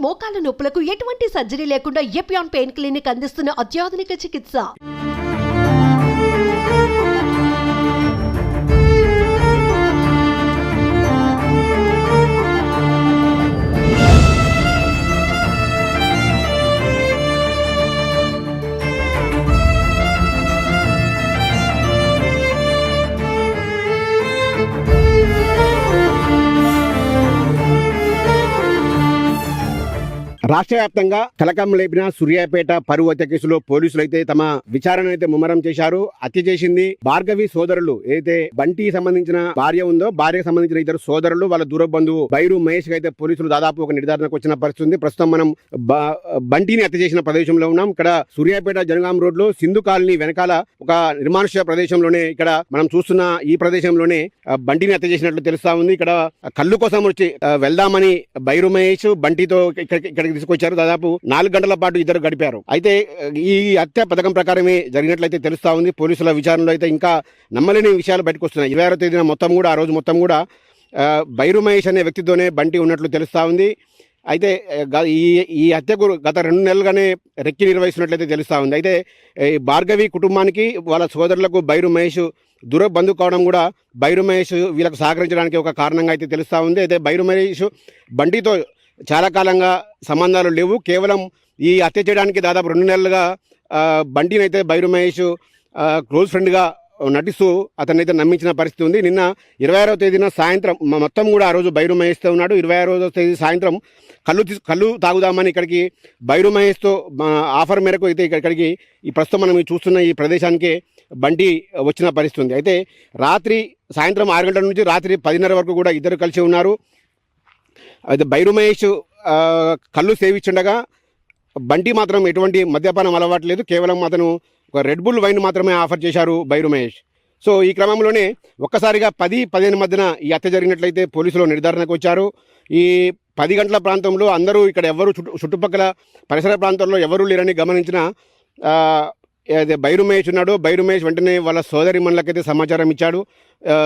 మోకాల నొప్పులకు ఎటువంటి సర్జరీ లేకుండా ఎపియాన్ పెయిన్ క్లినిక్ అందిస్తున్న అత్యాధునిక చికిత్స. రాష్ట్ర వ్యాప్తంగా కలకం లేపిన సూర్యాపేట పరువు హత్య కేసులో పోలీసులు అయితే తమ విచారణ అయితే ముమ్మరం చేశారు. హత్య చేసింది భార్గవి సోదరులు. ఏదైతే బంటికి సంబంధించిన భార్య ఉందో, భార్యకు సంబంధించిన ఇద్దరు సోదరులు, వాళ్ళ దూర బంధువు బైరు మహేష్ అయితే పోలీసులు దాదాపు ఒక నిర్ధారణకు వచ్చిన పరిస్థితి. ప్రస్తుతం మనం బంటిని హత్య చేసిన ప్రదేశంలో ఉన్నాం. ఇక్కడ సూర్యాపేట జనగాం రోడ్ లో సింధు కాలనీ వెనకాల ఒక నిర్మానుష్య ప్రదేశంలోనే ఇక్కడ మనం చూస్తున్న ఈ ప్రదేశంలోనే బంటిని హత్య చేసినట్లు తెలుస్తా ఉంది. ఇక్కడ కళ్ళు కోసం వచ్చి వెళ్దామని బైరు మహేష్ బంటితో ఇక్కడికి తీసుకొచ్చారు. దాదాపు 4 గంటల పాటు ఇద్దరు గడిపారు. అయితే ఈ హత్య పథకం ప్రకారమే జరిగినట్లయితే తెలుస్తా ఉంది. పోలీసుల విచారణలో అయితే ఇంకా నమ్మలేని విషయాలు బయటకు వస్తున్నాయి. 26వ తేదీన ఆ రోజు మొత్తం కూడా బైరు మహేష్ అనే వ్యక్తితోనే బంటి ఉన్నట్లు తెలుస్తా ఉంది. అయితే ఈ హత్యకు గత 2 నెలలుగానే రెక్కి నిర్వహిస్తున్నట్లయితే తెలుస్తా ఉంది. అయితే భార్గవి కుటుంబానికి వాళ్ళ సోదరులకు బైరు మహేష్ దూర బంధువు కావడం కూడా బైరు మహేష్ వీళ్ళకు సహకరించడానికి ఒక కారణంగా అయితే తెలుస్తా ఉంది. అయితే బైరు మహేష్ బంటితో చాలా కాలంగా సంబంధాలు లేవు. కేవలం ఈ హత్య చేయడానికి దాదాపు 2 నెలలుగా బంటిని అయితే బైరు మహేష్ క్లోజ్ ఫ్రెండ్గా నటిస్తూ అతన్ని అయితే నమ్మించిన పరిస్థితి ఉంది. నిన్న 26వ తేదీన సాయంత్రం మొత్తం కూడా ఆ రోజు బైరు మహేష్తో ఉన్నాడు. 26వ తేదీ సాయంత్రం కళ్ళు తాగుదామని ఇక్కడికి బైరు మహేష్తో ఆఫర్ మేరకు అయితే ఇక్కడికి ఈ ప్రస్తుతం మనం చూస్తున్న ఈ ప్రదేశానికి బంటి వచ్చిన పరిస్థితి ఉంది. అయితే సాయంత్రం 6 గంటల నుంచి రాత్రి 10:30 వరకు కూడా ఇద్దరు కలిసి ఉన్నారు. అయితే బైరు మహేష్ కళ్ళు సేవించుండగా బంటి మాత్రం ఎటువంటి మద్యపానం అలవాటు లేదు. కేవలం అతను ఒక రెడ్ బుల్ వైన్ మాత్రమే ఆఫర్ చేశారు బైరు మహేష్. సో ఈ క్రమంలోనే ఒక్కసారిగా 10-15 మధ్యన ఈ హత్య జరిగినట్లయితే పోలీసులు నిర్ధారణకు వచ్చారు. ఈ 10 గంటల ప్రాంతంలో అందరూ ఇక్కడ ఎవరు చుట్టుపక్కల పరిసర ప్రాంతాల్లో ఎవరూ లేరని గమనించిన బైరు మహేష్ ఉన్నాడు. బైరు మహేష్ వెంటనే వాళ్ళ సోదరి మనులకైతే సమాచారం ఇచ్చాడు.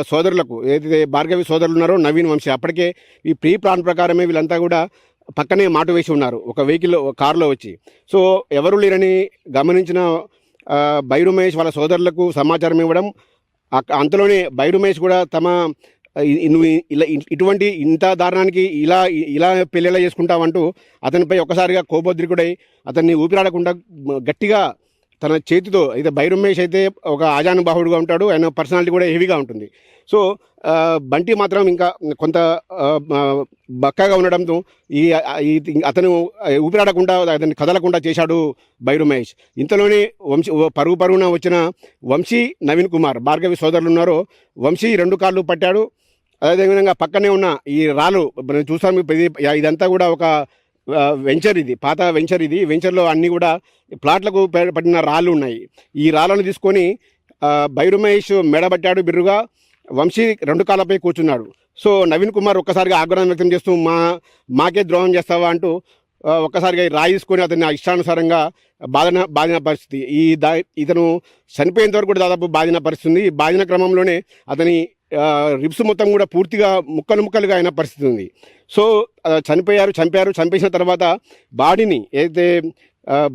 సోదరులకు ఏదైతే భార్గవి సోదరులు ఉన్నారో నవీన్ వంశీ, అప్పటికే ఈ ప్రీ ప్లాన్ ప్రకారమే వీళ్ళంతా కూడా పక్కనే మాటు వేసి ఉన్నారు ఒక కారులో వచ్చి. సో ఎవరు లేరని గమనించిన బైరు మహేష్ వాళ్ళ సోదరులకు సమాచారం ఇవ్వడం, అంతలోనే బైరు మహేష్ కూడా నువ్వు ఇటువంటి ఇంత దారుణానికి ఇలా పెళ్ళిలా చేసుకుంటావంటూ అతనిపై ఒక్కసారిగా కోపోద్రికుడై అతన్ని ఊపిరాడకుండా గట్టిగా తన చేతితో, అయితే బైరు మహేష్ అయితే ఒక ఆజానుబాహుడుగా ఉంటాడు, ఆయన పర్సనాలిటీ కూడా హెవీగా ఉంటుంది. సో బంటి మాత్రం ఇంకా కొంత బక్కగా ఉండడంతో అతను ఊపిరాడకుండా అతన్ని కదలకుండా చేశాడు బైరు మహేష్. ఇంతలోనే పరుగున వచ్చిన వంశీ, నవీన్ కుమార్ భార్గవి సోదరులు ఉన్నారో వంశీ 2 కాళ్ళు పట్టాడు. అదేవిధంగా పక్కనే ఉన్న ఈ రాళ్ళు మనం చూసాము. ఇదంతా కూడా ఒక వెంచర్, ఇది పాత వెంచర్. ఇది వెంచర్లో అన్నీ కూడా ప్లాట్లకు పడిన రాళ్ళు ఉన్నాయి. ఈ రాళ్ళను తీసుకొని బైరు మహేష్ మెడబట్టాడు బిర్రుగా. వంశీ 2 కాళ్ళపై కూర్చున్నాడు. సో నవీన్ కుమార్ ఒక్కసారిగా ఆగ్రహం వ్యక్తం చేస్తూ మాకే ద్రోహం చేస్తావా అంటూ ఒక్కసారిగా రాయి తీసుకొని అతన్ని ఇష్టానుసారంగా బాధిన పరిస్థితి. ఇతను చనిపోయేంత వరకు కూడా దాదాపు బాధిన పరిస్థితి. ఈ బాధిన క్రమంలోనే అతని రిబ్స్ మొత్తం కూడా పూర్తిగా ముక్కలుగా అయిన పరిస్థితి ఉంది. సో చంపేసిన తర్వాత బాడీని, ఏదైతే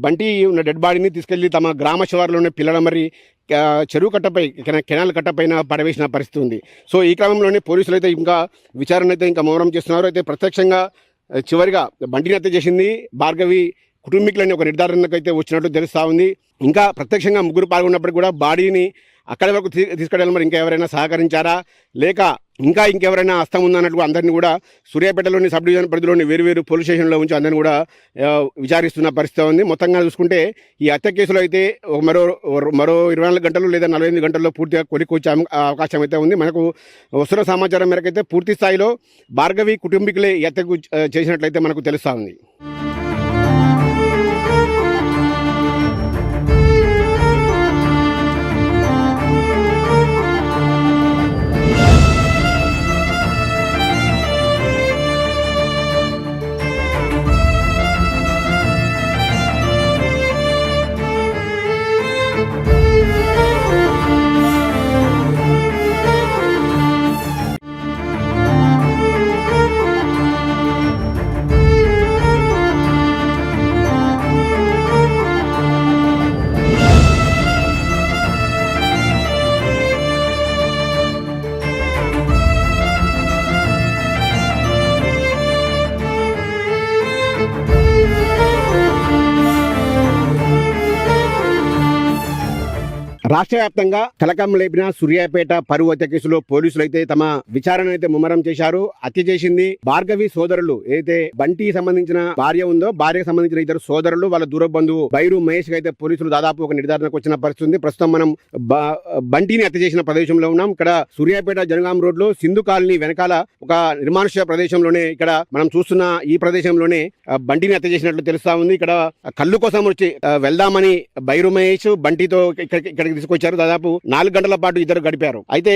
బంటి ఉన్న డెడ్ బాడీని తీసుకెళ్లి తమ గ్రామ శివారులోనే పిల్లడమరి చెరువు కట్టపై, కెనాల్ కట్టపైన పడవేసిన పరిస్థితి ఉంది. సో ఈ క్రమంలోనే పోలీసులు అయితే ఇంకా విచారణ అయితే ఇంకా ముమ్మరం చేస్తున్నారు. అయితే ప్రత్యక్షంగా చివరిగా బంటిని హత్య చేసింది భార్గవి కుటుంబీకులని ఒక నిర్ధారణకు అయితే వచ్చినట్లు తెలుస్తూ ఉంది. ఇంకా ప్రత్యక్షంగా 3 పాల్గొన్నప్పటికీ కూడా బాడీని అక్కడి వరకు తీసుకెళ్ళాలి. మరి ఇంకా ఎవరైనా సహకరించారా, లేక ఇంకెవరైనా హస్తం ఉందన్నట్టు అందరినీ కూడా సూర్యాపేటలోని సబ్ డివిజన్ పరిధిలోని వేరు పోలీస్ స్టేషన్లో ఉంచి అందరినీ కూడా విచారిస్తున్న పరిస్థితి ఉంది. మొత్తంగా చూసుకుంటే ఈ హత్య కేసులో అయితే మరో 24 గంటలు లేదా 48 గంటల్లో పూర్తిగా కొలికొచ్చే అవకాశం అయితే ఉంది. మనకు వస్తున్న సమాచారం మేరకైతే పూర్తి స్థాయిలో భార్గవి కుటుంబీకులే ఈ హత్యకు చేసినట్లయితే మనకు తెలుస్తూ ఉంది. రాష్ట్ర వ్యాప్తంగా కలకం లేపిన సూర్యాపేట పరువు హత్య కేసులో పోలీసులు అయితే తమ విచారణ అయితే ముమ్మరం చేశారు. హత్య చేసింది భార్గవి సోదరులు. ఏదైతే బంటి సంబంధించిన భార్య ఉందో భార్యకు సంబంధించిన ఇద్దరు సోదరులు, వాళ్ళ దూర బంధువు బైరు మహేష్ అయితే పోలీసులు దాదాపు ఒక నిర్ధారణకు వచ్చిన పరిస్థితి ఉంది. ప్రస్తుతం మనం బంటిని హత్య చేసిన ప్రదేశంలో ఉన్నాం. ఇక్కడ సూర్యాపేట జనగాం రోడ్ లో సింధు కాలనీ వెనకాల ఒక నిర్మానుష్య ప్రదేశంలోనే ఇక్కడ మనం చూస్తున్న ఈ ప్రదేశంలోనే బంటిని హత్య చేసినట్లు తెలుస్తా ఉంది. ఇక్కడ కళ్ళు కోసం వచ్చి వెళ్దామని బైరు మహేష్ బంటితో ఇక్కడికి తీసుకొచ్చారు. దాదాపు 4 గంటల పాటు ఇద్దరు గడిపారు. అయితే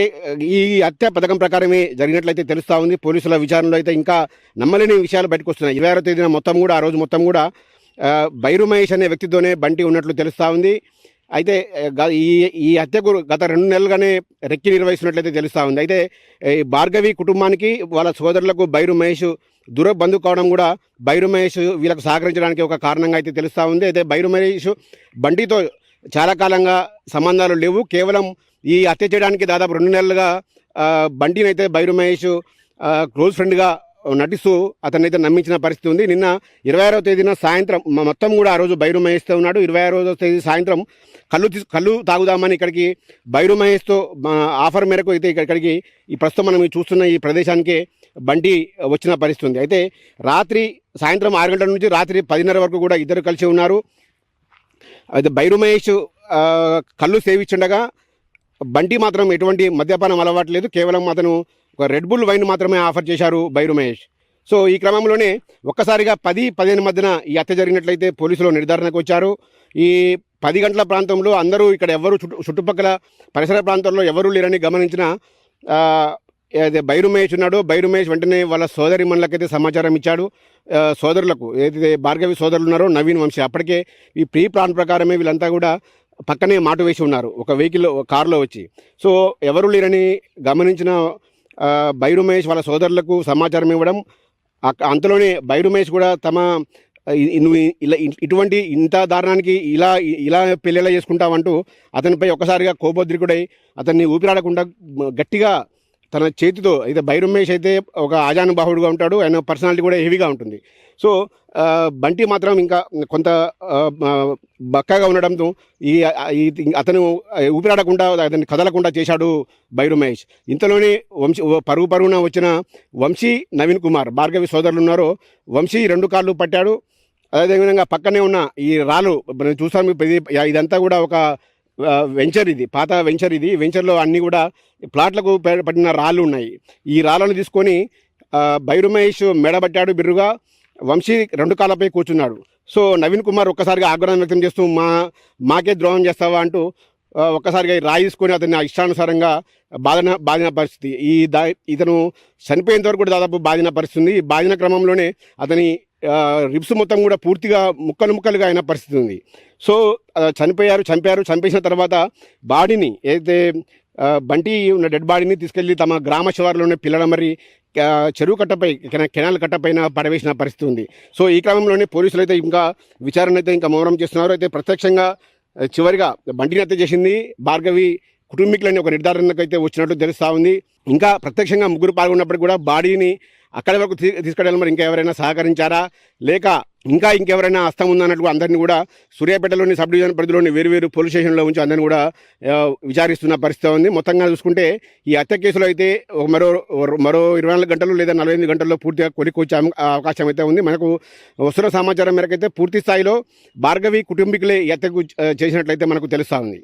ఈ హత్య పథకం ప్రకారమే జరిగినట్లయితే తెలుస్తా ఉంది. పోలీసుల విచారణలో అయితే ఇంకా నమ్మలేని విషయాలు బయటకు వస్తున్నాయి. 26వ తేదీన ఆ రోజు మొత్తం కూడా బైరు మహేష్ అనే వ్యక్తితోనే బంటి ఉన్నట్లు తెలుస్తా ఉంది. అయితే ఈ హత్యకు గత 2 నెలలుగానే రెక్కి నిర్వహిస్తున్నట్లయితే తెలుస్తా ఉంది. అయితే భార్గవి కుటుంబానికి వాళ్ళ సోదరులకు బైరు మహేష్ దూర బంధువు కావడం కూడా బైరు మహేష్ వీళ్ళకు సహకరించడానికి ఒక కారణంగా అయితే తెలుస్తా ఉంది. అయితే బైరు మహేష్ బంటితో చాలా కాలంగా సంబంధాలు లేవు. కేవలం ఈ హత్య చేయడానికి దాదాపు 2 నెలలుగా బంటిని అయితే బైరు మహేష్ క్లోజ్ ఫ్రెండ్గా నటిస్తూ అతన్ని అయితే నమ్మించిన పరిస్థితి ఉంది. నిన్న 26వ తేదీన సాయంత్రం మొత్తం కూడా ఆ రోజు బైరు మహేష్తో ఉన్నాడు. 26వ తేదీ సాయంత్రం కళ్ళు తాగుదామని ఇక్కడికి బైరు మహేష్తో ఆఫర్ మేరకు అయితే ఇక్కడికి ఈ ప్రస్తుతం మనం చూస్తున్న ఈ ప్రదేశానికి బంటి వచ్చిన పరిస్థితి ఉంది. అయితే సాయంత్రం 6 గంటల నుంచి రాత్రి 10:30 వరకు కూడా ఇద్దరు కలిసి ఉన్నారు. అయితే బైరు మహేష్ కళ్ళు సేవించుండగా బంటి మాత్రం ఎటువంటి మద్యపానం అలవాటు లేదు. కేవలం అతను ఒక రెడ్ బుల్ వైన్ మాత్రమే ఆఫర్ చేశారు బైరు మహేష్. సో ఈ క్రమంలోనే ఒక్కసారిగా 10-15 మధ్యన ఈ హత్య జరిగినట్లయితే పోలీసులు నిర్ధారణకు వచ్చారు. ఈ 10 గంటల ప్రాంతంలో అందరూ ఇక్కడ ఎవరు చుట్టుపక్కల పరిసర ప్రాంతాల్లో ఎవరూ లేరని గమనించిన బైరు మహేష్ ఉన్నాడు. బైరు మహేష్ వెంటనే వాళ్ళ సోదరి మనులకైతే సమాచారం ఇచ్చాడు. సోదరులకు ఏదైతే భార్గవి సోదరులు ఉన్నారో నవీన్ వంశీ, అప్పటికే ఈ ప్రీ ప్లాన్ ప్రకారమే వీళ్ళంతా కూడా పక్కనే మాటు వేసి ఉన్నారు ఒక వెహికల్లో, కారులో వచ్చి. సో ఎవరు లేరని గమనించిన బైరు మహేష్ వాళ్ళ సోదరులకు సమాచారం ఇవ్వడం, అంతలోనే బైరు మహేష్ కూడా నువ్వు ఇటువంటి ఇంత దారుణానికి ఇలా పెళ్ళిలా చేసుకుంటావంటూ అతనిపై ఒక్కసారిగా కోపోద్రికుడై అతన్ని ఊపిరాడకుండా గట్టిగా తన చేతితో, అయితే బైరు మహేష్ అయితే ఒక ఆజానుబాహుడుగా ఉంటాడు, ఆయన పర్సనాలిటీ కూడా హెవీగా ఉంటుంది. సో బంటి మాత్రం ఇంకా కొంత బక్కగా ఉండడంతో అతను ఊపిరాడకుండా అతన్ని కదలకుండా చేశాడు బైరు మహేష్. ఇంతలోనే పరుగున వచ్చిన వంశీ, నవీన్ కుమార్, భార్గవి సోదరులు ఉన్నారో వంశీ 2 కాళ్ళు పట్టాడు. అదేవిధంగా పక్కనే ఉన్న ఈ రాళ్ళు మనం చూసాము. ఇదంతా కూడా ఒక వెంచర్, ఇది పాత వెంచర్. ఇది వెంచర్లో అన్నీ కూడా ప్లాట్లకు పడిన రాళ్ళు ఉన్నాయి. ఈ రాళ్ళను తీసుకొని బైరు మహేష్ మెడబట్టాడు బిర్రుగా. వంశీ 2 కాళ్ళపై కూర్చున్నాడు. సో నవీన్ కుమార్ ఒక్కసారిగా ఆగ్రహం వ్యక్తం చేస్తూ మాకే ద్రోహం చేస్తావా అంటూ ఒక్కసారిగా రాయి తీసుకొని అతన్ని ఇష్టానుసారంగా బాధిన పరిస్థితి. ఇతను చనిపోయేంత వరకు కూడా దాదాపు బాధిన పరిస్థితి. ఈ బాధిన క్రమంలోనే అతని రిబ్స్ మొత్తం కూడా పూర్తిగా ముక్కలుగా అయిన పరిస్థితి ఉంది. సో చంపేసిన తర్వాత బాడీని, ఏదైతే బంటి ఉన్న డెడ్ బాడీని తీసుకెళ్లి తమ గ్రామ శివారులోనే పిల్లడమరి చెరువు కట్టపై, కెనాల్ కట్టపైన పడవేసిన పరిస్థితి ఉంది. సో ఈ క్రమంలోనే పోలీసులు అయితే ఇంకా విచారణ అయితే ఇంకా ముమ్మరం చేస్తున్నారు. అయితే ప్రత్యక్షంగా చివరిగా బంటిని హత్య చేసింది భార్గవి కుటుంబీకులని ఒక నిర్ధారణకు అయితే వచ్చినట్టు తెలుస్తా ఉంది. ఇంకా ప్రత్యక్షంగా 3 పాల్గొన్నప్పటికీ కూడా బాడీని అక్కడి వరకు తీసుకెళ్ళాలి. మరి ఇంకా ఎవరైనా సహకరించారా, లేక ఇంకెవరైనా హస్తం ఉందన్నట్టు అందరినీ కూడా సూర్యాపేటలోని సబ్ డివిజన్ పరిధిలోని వేరు పోలీస్ స్టేషన్లో ఉంచి అందరినీ కూడా విచారిస్తున్న పరిస్థితి ఉంది. మొత్తంగా చూసుకుంటే ఈ హత్య కేసులో అయితే మరో 24 గంటలు లేదా 48 గంటల్లో పూర్తిగా కొలికొచ్చే అవకాశం అయితే ఉంది. మనకు వస్తున్న సమాచారం మేరకు అయితే పూర్తి స్థాయిలో భార్గవి కుటుంబీకులే ఈ హత్యకు చేసినట్లయితే మనకు తెలుస్తూ ఉంది.